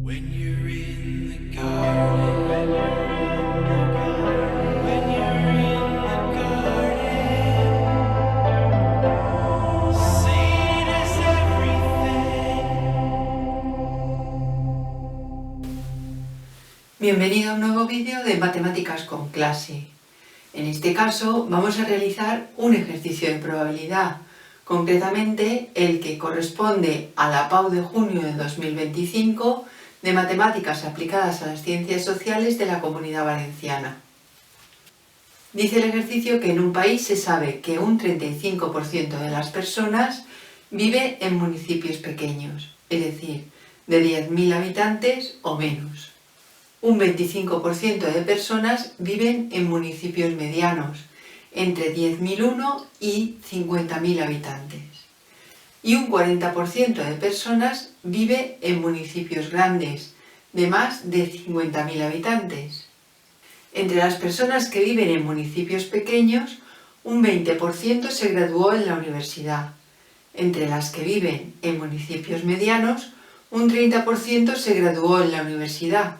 When you're in the garden, when you're in the garden, seed is everything. Bienvenido a un nuevo vídeo de Matemáticas con Clase. En este caso vamos a realizar un ejercicio de probabilidad, concretamente el que corresponde a la PAU de junio de 2025 de Matemáticas aplicadas a las Ciencias Sociales de la Comunidad Valenciana. Dice el ejercicio que en un país se sabe que un 35% de las personas vive en municipios pequeños, es decir, de 10.000 habitantes o menos. Un 25% de personas viven en municipios medianos, entre 10.001 y 50.000 habitantes. Y un 40% de personas vive en municipios grandes, de más de 50.000 habitantes. Entre las personas que viven en municipios pequeños, un 20% se graduó en la universidad. Entre las que viven en municipios medianos, un 30% se graduó en la universidad.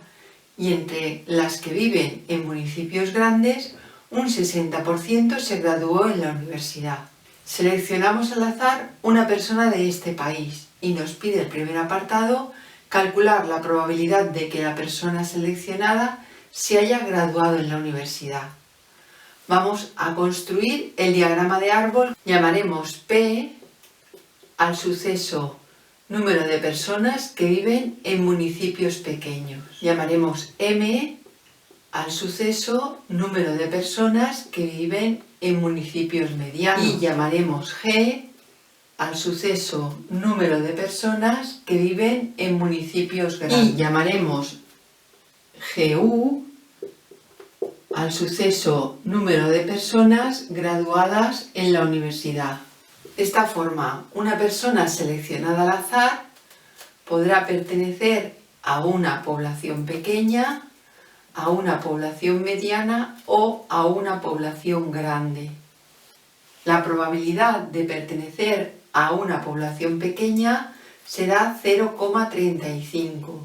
Y entre las que viven en municipios grandes, un 60% se graduó en la universidad. Seleccionamos al azar una persona de este país y nos pide el primer apartado calcular la probabilidad de que la persona seleccionada se haya graduado en la universidad. Vamos a construir el diagrama de árbol. Llamaremos P al suceso número de personas que viven en municipios pequeños. Llamaremos M al suceso número de personas que viven en municipios medianos. Y llamaremos G al suceso número de personas que viven en municipios grandes. Y llamaremos GU al suceso número de personas graduadas en la universidad. De esta forma, una persona seleccionada al azar podrá pertenecer a una población pequeña, a una población mediana o a una población grande. La probabilidad de pertenecer a una población pequeña será 0,35,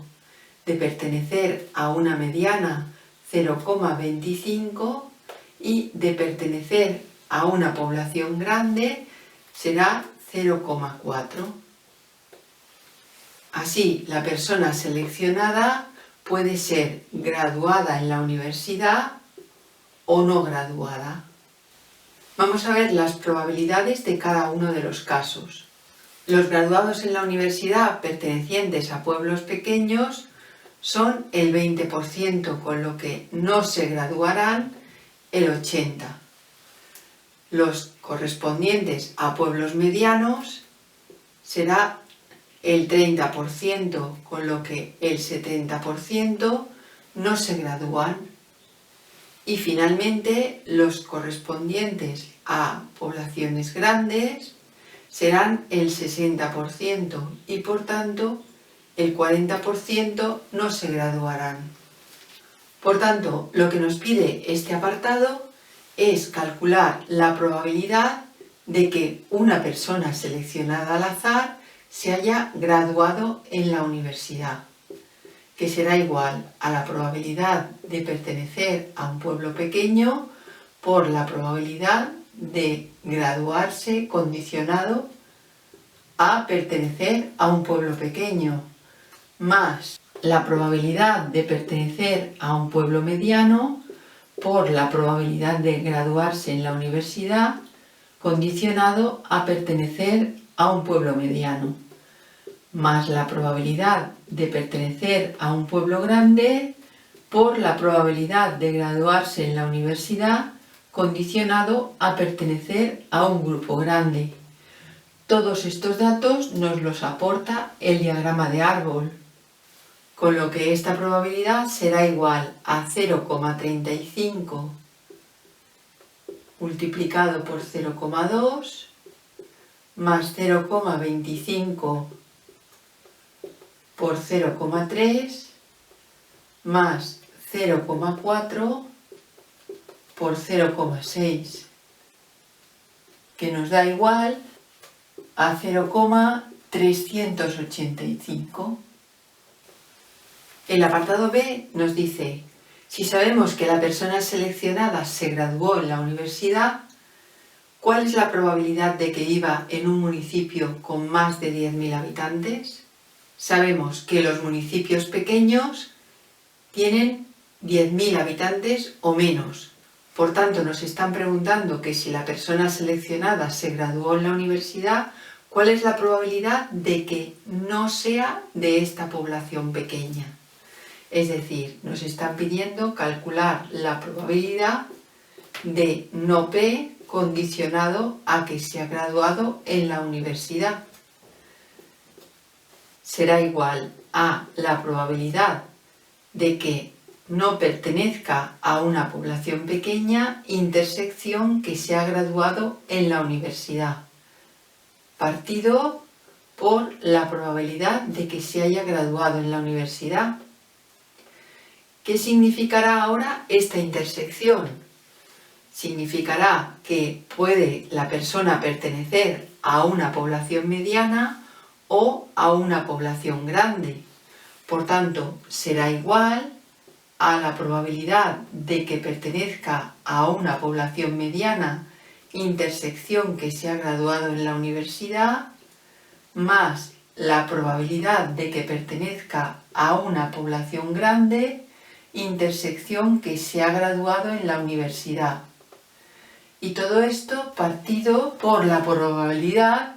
de pertenecer a una mediana 0,25 y de pertenecer a una población grande será 0,4. Así, la persona seleccionada puede ser graduada en la universidad o no graduada. Vamos a ver las probabilidades de cada uno de los casos. Los graduados en la universidad pertenecientes a pueblos pequeños son el 20%, con lo que no se graduarán el 80%. Los correspondientes a pueblos medianos será el 30%, con lo que el 70% no se gradúan. Y finalmente, los correspondientes a poblaciones grandes serán el 60% y por tanto el 40% no se graduarán. Por tanto, lo que nos pide este apartado es calcular la probabilidad de que una persona seleccionada al azar se haya graduado en la universidad, que será igual a la probabilidad de pertenecer a un pueblo pequeño por la probabilidad de graduarse condicionado a pertenecer a un pueblo pequeño, más la probabilidad de pertenecer a un pueblo mediano por la probabilidad de graduarse en la universidad condicionado a pertenecer a un pueblo mediano, más la probabilidad de pertenecer a un pueblo grande por la probabilidad de graduarse en la universidad condicionado a pertenecer a un grupo grande. Todos estos datos nos los aporta el diagrama de árbol, con lo que esta probabilidad será igual a 0,35 multiplicado por 0,2 más 0,25 por 0,3 más 0,4 por 0,6, que nos da igual a 0,385. El apartado B nos dice, si sabemos que la persona seleccionada se graduó en la universidad, ¿cuál es la probabilidad de que viva en un municipio con más de 10.000 habitantes? Sabemos que los municipios pequeños tienen 10.000 habitantes o menos. Por tanto, nos están preguntando que si la persona seleccionada se graduó en la universidad, ¿cuál es la probabilidad de que no sea de esta población pequeña? Es decir, nos están pidiendo calcular la probabilidad de no P condicionado a que se ha graduado en la universidad. Será igual a la probabilidad de que no pertenezca a una población pequeña, intersección que se ha graduado en la universidad, partido por la probabilidad de que se haya graduado en la universidad. ¿Qué significará ahora esta intersección? Significará que puede la persona pertenecer a una población mediana o a una población grande. Por tanto, será igual a la probabilidad de que pertenezca a una población mediana, intersección que se ha graduado en la universidad, más la probabilidad de que pertenezca a una población grande, intersección que se ha graduado en la universidad. Y todo esto partido por la probabilidad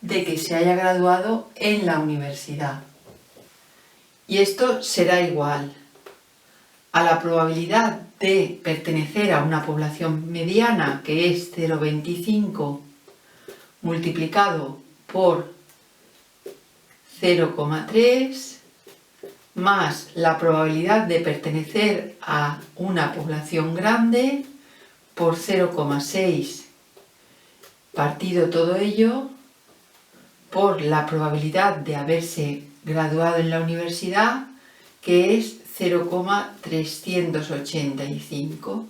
de que se haya graduado en la universidad. Y esto será igual a la probabilidad de pertenecer a una población mediana, que es 0,25 multiplicado por 0,3, más la probabilidad de pertenecer a una población grande por 0,6, partido todo ello por la probabilidad de haberse graduado en la universidad, que es 0,385.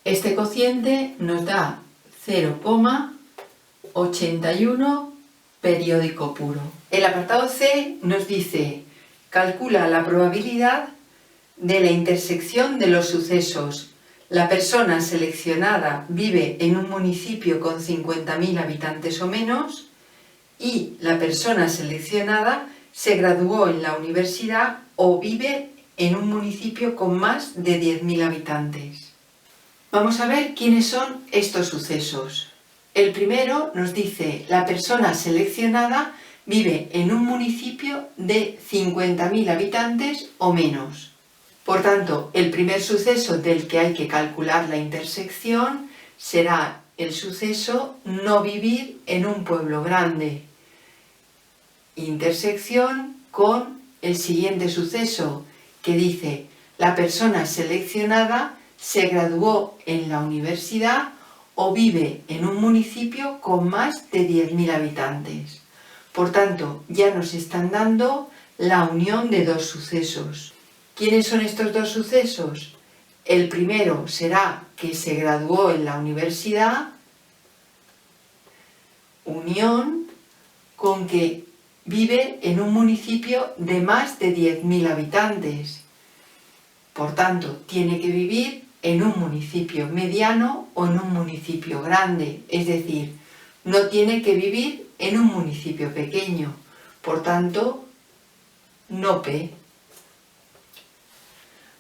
Este cociente nos da 0,81 periódico puro. El apartado C nos dice, calcula la probabilidad de la intersección de los sucesos. La persona seleccionada vive en un municipio con 50.000 habitantes o menos y la persona seleccionada se graduó en la universidad o vive en un municipio con más de 10.000 habitantes. Vamos a ver quiénes son estos sucesos. El primero nos dice, la persona seleccionada vive en un municipio de 50.000 habitantes o menos. Por tanto, el primer suceso del que hay que calcular la intersección será el suceso no vivir en un pueblo grande. Intersección con el siguiente suceso que dice, la persona seleccionada se graduó en la universidad o vive en un municipio con más de 10.000 habitantes. Por tanto, ya nos están dando la unión de dos sucesos. ¿Quiénes son estos dos sucesos? El primero será que se graduó en la universidad, unión con que vive en un municipio de más de 10.000 habitantes. Por tanto, tiene que vivir en un municipio mediano o en un municipio grande, es decir, no tiene que vivir en un municipio pequeño. Por tanto, no P.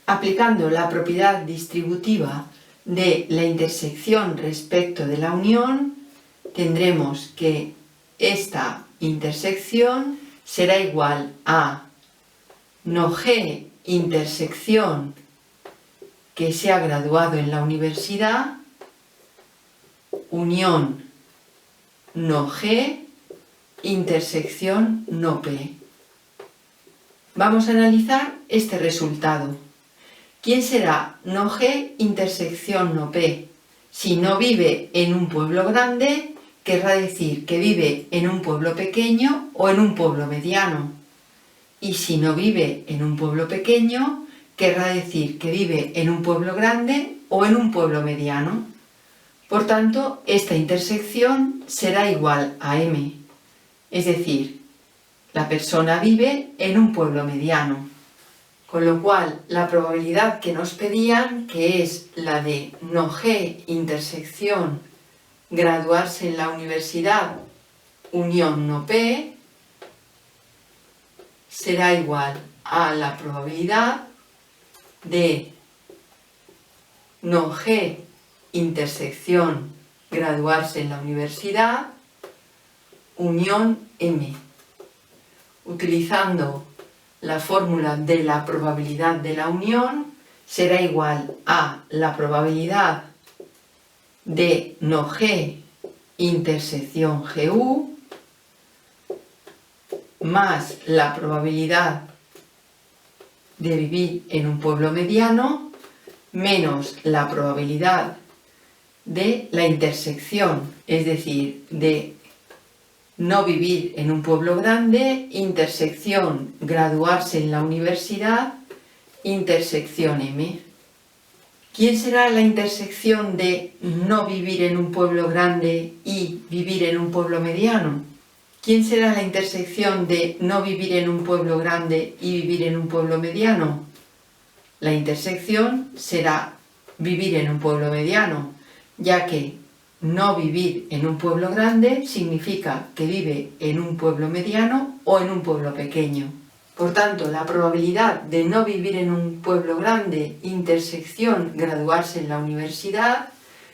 Aplicando la propiedad distributiva de la intersección respecto de la unión, tendremos que esta intersección será igual a no G intersección que se ha graduado en la universidad, unión no G intersección no P. Vamos a analizar este resultado. ¿Quién será no G intersección no P? Si no vive en un pueblo grande, querrá decir que vive en un pueblo pequeño o en un pueblo mediano. Y si no vive en un pueblo pequeño, querrá decir que vive en un pueblo grande o en un pueblo mediano. Por tanto, esta intersección será igual a M. Es decir, la persona vive en un pueblo mediano. Con lo cual, la probabilidad que nos pedían, que es la de no G intersección graduarse en la universidad unión no P, será igual a la probabilidad de no G intersección graduarse en la universidad unión M. Utilizando la fórmula de la probabilidad de la unión, será igual a la probabilidad de no G intersección GU más la probabilidad de vivir en un pueblo mediano menos la probabilidad de la intersección, es decir, de no vivir en un pueblo grande, intersección graduarse en la universidad, intersección M. ¿Quién será la intersección de no vivir en un pueblo grande y vivir en un pueblo mediano? ¿Quién será la intersección de no vivir en un pueblo grande y vivir en un pueblo mediano? La intersección será vivir en un pueblo mediano, ya que no vivir en un pueblo grande significa que vive en un pueblo mediano o en un pueblo pequeño. Por tanto, la probabilidad de no vivir en un pueblo grande, intersección graduarse en la universidad,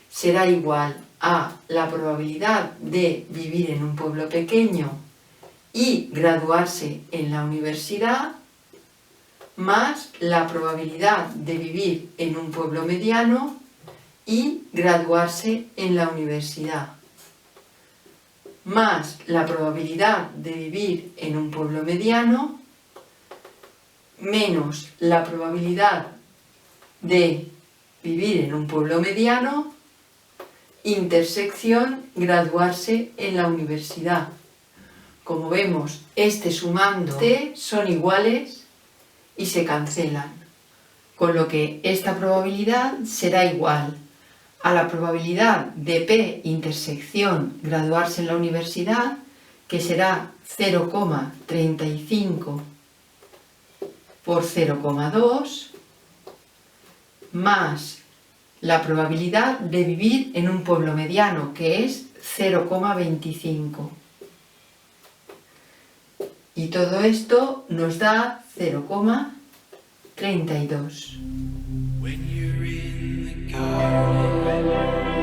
será igual a la probabilidad de vivir en un pueblo pequeño y graduarse en la universidad, más la probabilidad de vivir en un pueblo mediano y graduarse en la universidad, más la probabilidad de vivir en un pueblo mediano, menos la probabilidad de vivir en un pueblo mediano, intersección graduarse en la universidad. Como vemos, este sumando este son iguales y se cancelan, con lo que esta probabilidad será igual a la probabilidad de P intersección graduarse en la universidad, que será 0,35 por 0,2, más la probabilidad de vivir en un pueblo mediano, que es 0,25. Y todo esto nos da 0,32. When you're in the garden